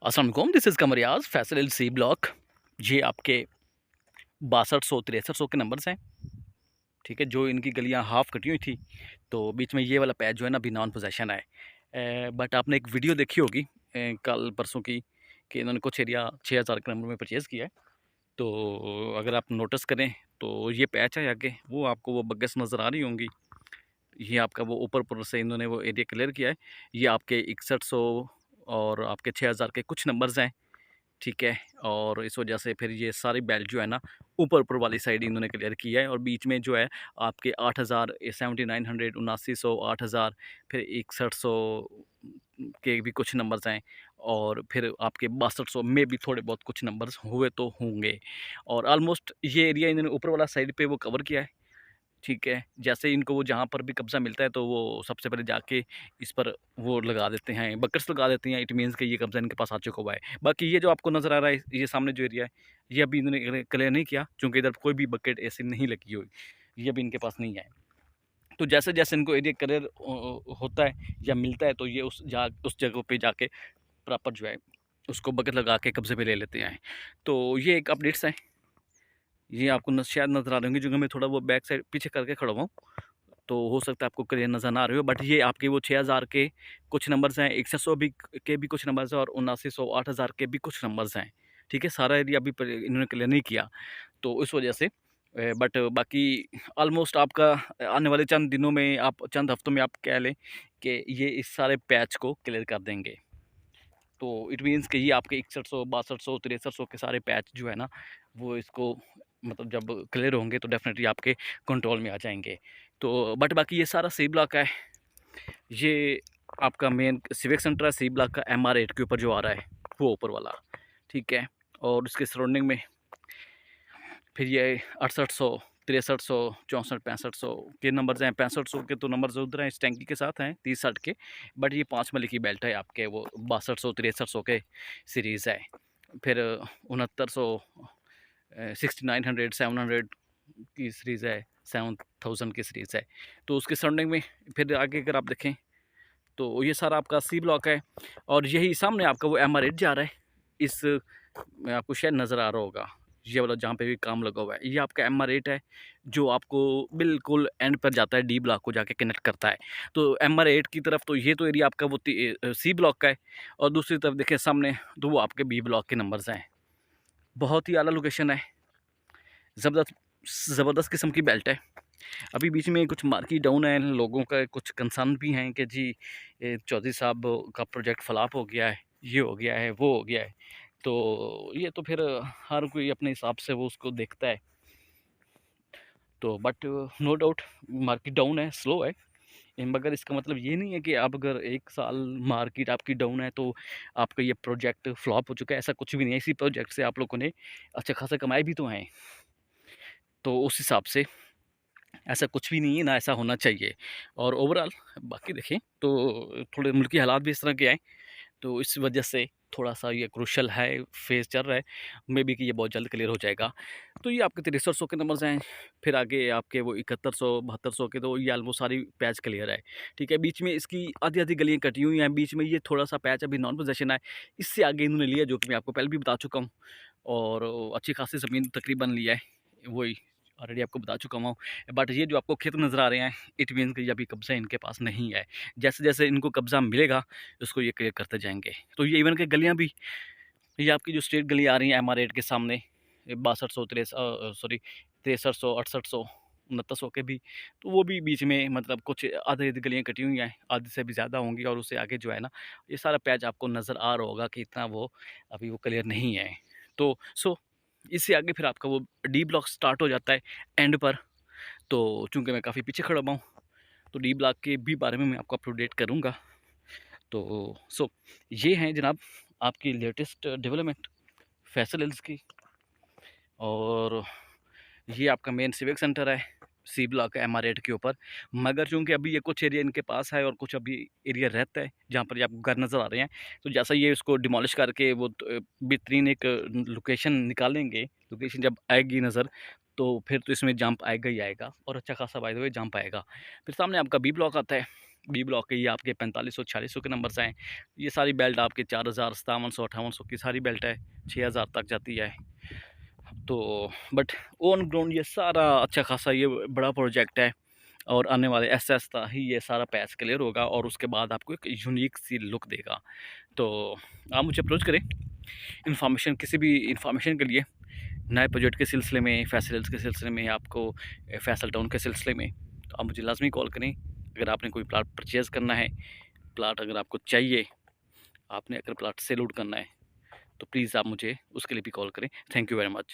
अस्सलाम वालेकुम, this is कमरियाज़ फैसल एल सी ब्लॉक। ये आपके 6200 6300 के नंबर्स हैं, ठीक है। जो इनकी गलियां हाफ़ कटी हुई थी, तो बीच में ये वाला पैच जो है ना अभी नॉन पोजेशन है। बट आपने एक वीडियो देखी होगी कल परसों की, कि इन्होंने कुछ एरिया 6000 के नंबर में परचेज़ किया है। तो अगर आप नोटिस करें तो ये पैच है आगे, वो आपको वो बग्गस नज़र आ रही होंगी। ये आपका वो ऊपर से इन्होंने वो एरिया क्लियर किया है। ये आपके 6100 और आपके 6000 के कुछ नंबर्स हैं, ठीक है। और इस वजह से फिर ये सारी बेल्ट जो है ना ऊपर वाली साइड इन्होंने क्लियर किया है, और बीच में जो है आपके 8000 7900 7900 8000 फिर 6100 के भी कुछ नंबर्स हैं, और फिर आपके 6200 में भी थोड़े बहुत कुछ नंबर्स हुए तो होंगे। और ऑलमोस्ट ये एरिया इन्होंने ऊपर वाला साइड पे वो कवर किया है, ठीक है। जैसे इनको वो जहाँ पर भी कब्ज़ा मिलता है तो वो सबसे पहले जाके इस पर वो लगा देते हैं, बकेट्स लगा देते हैं। इट मीन्स कि ये कब्ज़ा इनके पास आ चुका हुआ है। बाकी ये जो आपको नज़र आ रहा है, ये सामने जो एरिया है, ये अभी इन्होंने क्लियर नहीं किया, क्योंकि इधर कोई भी बकेट ऐसी नहीं लगी हुई, ये अभी इनके पास नहीं है। तो जैसे-जैसे इनको एरिया क्लियर होता है या मिलता है, तो ये उस जगह पे जाके प्रॉपर जो है उसको बकेट लगा के कब्ज़े पे ले लेते हैं। तो ये एक अपडेट्स है। ये आपको शायद नज़र आ रहे होंगे, क्योंकि मैं थोड़ा वो बैक साइड पीछे करके खड़ा हुआ हूँ, तो हो सकता है आपको क्लियर नज़र ना आ रही हो। बट ये आपके वो 6000 के कुछ नंबर्स हैं, 6100 भी के भी कुछ नंबर्स हैं, और 7900 8000 के भी कुछ नंबर्स हैं, ठीक है। सारा एरिया अभी इन्होंने क्लियर नहीं किया, तो इस वजह से बट बाकी ऑलमोस्ट आपका आने वाले चंद दिनों में, आप चंद हफ्तों में आप कह लें कि ये इस सारे पैच को क्लियर कर देंगे। तो इट मीन्स कि ये आपके 6100 6200 6300 के सारे पैच जो है ना, वो इसको मतलब जब क्लियर होंगे तो डेफिनेटली आपके कंट्रोल में आ जाएंगे। तो बट बाकी ये सारा सी ब्लॉक है। ये आपका मेन सिविक सेंटर है, सी ब्लॉक का MR8 के ऊपर जो आ रहा है वो ऊपर वाला, ठीक है। और उसके सराउंडिंग में फिर ये 6800 6300 64 6500 के नंबर्स हैं। 6500 के तो नंबर्स उधर हैं, इस टैंकी के साथ हैं 30-60 के। बट ये 5 मली की बेल्ट है आपके, वो 6200 6300 के सीरीज़ है। फिर 6900 6900 700 की सीरीज़ है, 7000 की सीरीज़ है। तो उसके सराउंडिंग में फिर आगे अगर आप देखें तो ये सारा आपका सी ब्लॉक है, और यही सामने आपका वो MR8 जा रहा है। इस में आपको शायद नज़र आ रहा होगा, ये वाला जहाँ पे भी काम लगा हुआ है, ये आपका MR8 है, जो आपको बिल्कुल एंड पर जाता है, डी ब्लॉक को जाके कनेक्ट करता है। तो MR8 की तरफ तो ये तो एरिया आपका वो सी ब्लॉक का है, और दूसरी तरफ देखें सामने, तो वो आपके बी ब्लॉक के नंबर्स हैं। बहुत ही आला लोकेशन है, ज़बरदस्त ज़बरदस्त किस्म की बेल्ट है। अभी बीच में कुछ मार्केट डाउन है, लोगों का कुछ कंसर्न भी हैं कि जी चौधरी साहब का प्रोजेक्ट फ्लॉप हो गया है, ये हो गया है, वो हो गया है। तो ये तो फिर हर कोई अपने हिसाब से वो उसको देखता है। तो but no doubt market down है, स्लो है, मगर इसका मतलब ये नहीं है कि आप अगर 1 साल मार्केट आपकी डाउन है तो आपका ये प्रोजेक्ट फ्लॉप हो चुका है, ऐसा कुछ भी नहीं है। इसी प्रोजेक्ट से आप लोगों ने अच्छा खासा कमाए भी तो हैं। तो उस हिसाब से ऐसा कुछ भी नहीं है, ना ऐसा होना चाहिए। और ओवरऑल बाकी देखें तो थोड़े मुल्की हालात भी इस तरह के आए, तो इस वजह से थोड़ा-सा ये क्रूशियल है, फेज़ चल रहा है। मे बी कि ये बहुत जल्द क्लियर हो जाएगा। तो ये आपके 6300 के नंबर्स हैं, फिर आगे आपके वो 7100 7200 के, तो ये ऑलमोस्ट सारी पैच क्लियर है, ठीक है। बीच में इसकी आधी-आधी गलियाँ कटी हुई हैं, बीच में ये थोड़ा-सा पैच अभी नॉन पोज़ेशन है। इससे आगे इन्होंने लिया, जो कि मैं आपको पहले भी बता चुका हूँ, और अच्छी खासी ज़मीन तकरीबन लिया है, वही ऑलरेडी आपको बता चुका हूँ। बट ये जो आपको खेत नज़र आ रहे हैं, इट मीन्स कि अभी कब्ज़ा इनके पास नहीं है। जैसे-जैसे इनको कब्ज़ा मिलेगा, उसको ये क्लियर करते जाएँगे। तो ये इवन कि गलियाँ भी, ये आपकी जो स्ट्रेट गली आ रही है MR8 के सामने, 6200 सॉरी 6300 6800 6900 के भी, तो वो भी बीच में मतलब कुछ आधी-आधी गलियाँ कटी हुई हैं, आधी से भी ज़्यादा होंगी, और उससे आगे जो है ना, ये सारा पैच आपको नज़र आ रहा होगा कि इतना वो अभी वो क्लियर नहीं है। तो इससे आगे फिर आपका वो डी ब्लॉक स्टार्ट हो जाता है एंड पर। तो चूँकि मैं काफ़ी पीछे खड़ा हुआ हूँ, तो डी ब्लॉक के भी बारे में मैं आपको अपडेट करूँगा। तो ये हैं जनाब आपकी लेटेस्ट डेवलपमेंट फैसल हिल्स की। और ये आपका मेन सिविक सेंटर है, सी ब्लॉक MR8 के ऊपर। मगर चूँकि अभी ये कुछ एरिया इनके पास है, और कुछ अभी एरिया रहता है जहाँ पर ये आपको घर नज़र आ रहे हैं। तो जैसा ये इसको डिमोलिश करके वो बेहतरीन एक लोकेशन निकालेंगे, लोकेशन जब आएगी नज़र, तो फिर तो इसमें जंप आएगा ही आएगा, और अच्छा खासा बाय द वे जंप आएगा। फिर सामने आपका बी ब्लॉक आता है, बी ब्लॉक के ये आपके 4500-4600 के नंबर्स हैं। ये सारी बेल्ट आपके 4000, 5700-5800 की सारी बेल्ट है, 6000 तक जाती है। तो बट ऑन ग्राउंड ये सारा अच्छा खासा ये बड़ा प्रोजेक्ट है, और आने वाले एसएस का ही ये सारा पैच क्लियर होगा और उसके बाद आपको एक यूनिक सी लुक देगा। तो आप मुझे अप्रोच करें इन्फॉर्मेशन, किसी भी इन्फॉर्मेशन के लिए, नए प्रोजेक्ट के सिलसिले में, फैसल्स के सिलसिले में, आपको फैसल टाउन के सिलसिले में, तो आप मुझे लाजमी कॉल करें। अगर आपने कोई प्लाट परचेज़ करना है, प्लाट अगर आपको चाहिए, आपने अगर प्लाट सेल आउट करना है, तो प्लीज़ आप मुझे उसके लिए भी कॉल करें। Thank you very much.